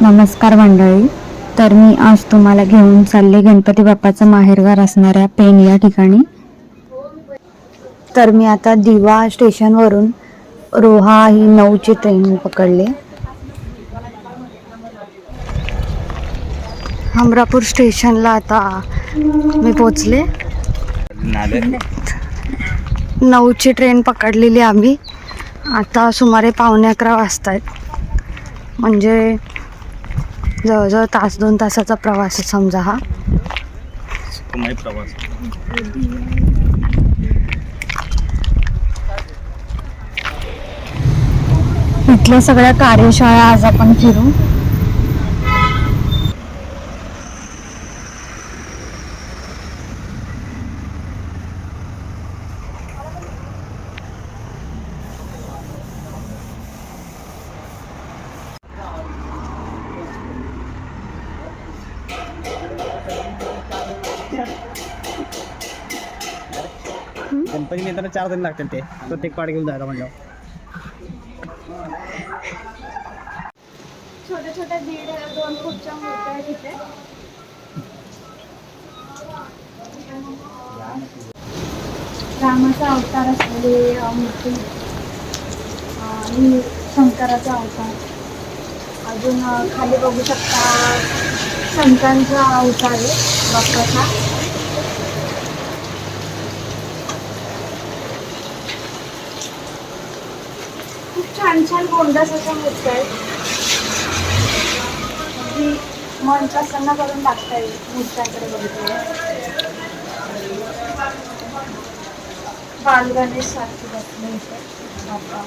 नमस्कार मंडळी. तर मी आज तुम्हाला घेऊन चालले गणपती बाप्पाचं माहेरघर असणाऱ्या पेण या ठिकाणी. तर मी आता दिवा स्टेशनवरून रोहा ही 9ची ट्रेन पकडली. हमरापूर स्टेशनला आता मी पोचले. 9ची ट्रेन पकडलेली आम्ही. आता सुमारे 11:15 वाजतायत. म्हणजे जवळजवळ तास 2 तासाचा प्रवास आहे समजा हा. इथल्या सगळ्या कार्यशाळा आज आपण फिरू. गणपती नेताना 4 दिन लागतात ते प्रत्येक पाठ घेऊन जायला म्हणलं. छोट्या छोट्या 1.5-2 फूटच्या मूर्त्या आहेत तिथे. रामाचा अवतार असलेली मूर्ती आणि शंकराचा अवतार. अजून खाली बघू शकता संतांचा अवतार आहे बाप्पाचा. खूप छान छान गोंडस अशा मूर्त्या आहेत. अगदी मन प्रसन्न करून टाकता येईल मूर्त्यांकडे बघितलं. बाल गणेश सारखी बसले इथे बाप्पा.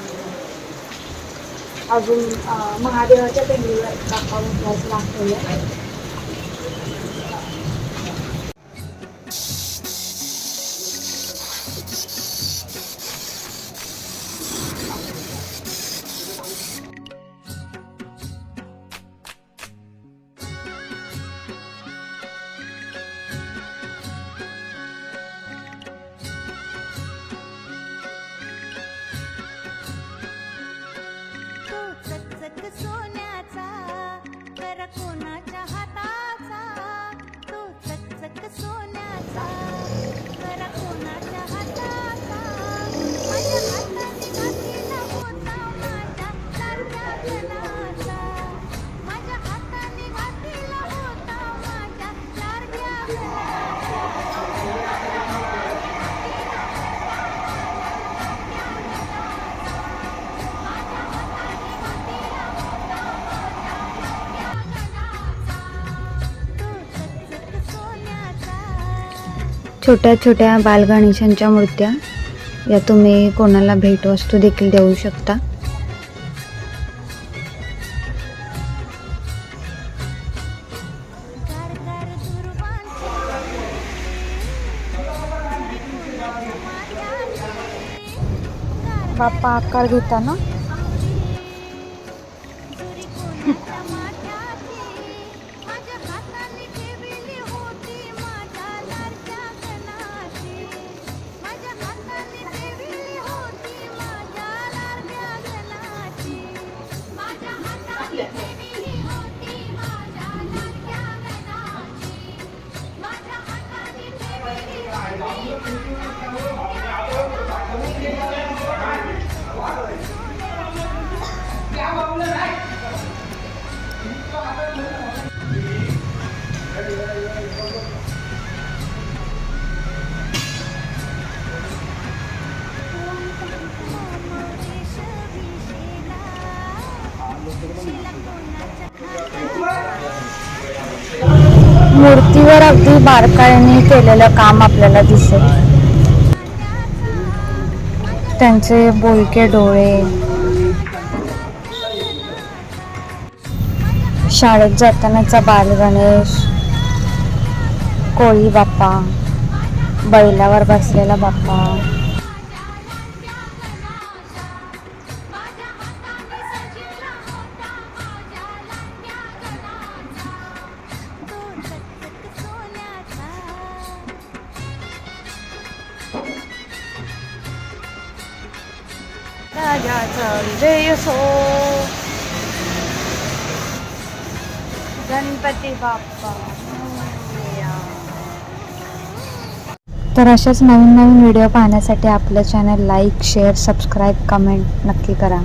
अजून महादेवाच्या पिंडीवर बाप्पा बसल्याचं दाखवलं. सोन्याचा कर कोणाच्या हाताचा, तो चकचक सोन्याचा कर कोणाच्या हाताचा. माझ्या हाताने घातलेला होता माझ्या लाडक्या गणाचा, माझ्या हाताने घातलेला होता माझ्या लाडक्या गणाचा. छोट्या छोट्या बालगणेशांच्या मूर्त्या या तुम्ही कोणाला भेटवस्तू देखील देऊ शकता. बाप्पा आकार घेताना मूर्तीवर अगदी बारकाईने केलेलं काम आपल्याला दिसेल. त्यांचे बोलके डोळे, शाळेत जातानाचा बालगणेश, कोळी बाप्पा, बैलावर बसलेला बाप्पा. राजाचा जय सो. गणपती बाप्पा मोरया. तर अशाच नवीन नवीन व्हिडिओ पाहण्यासाठी आपलं channel like share subscribe comment नक्की करा.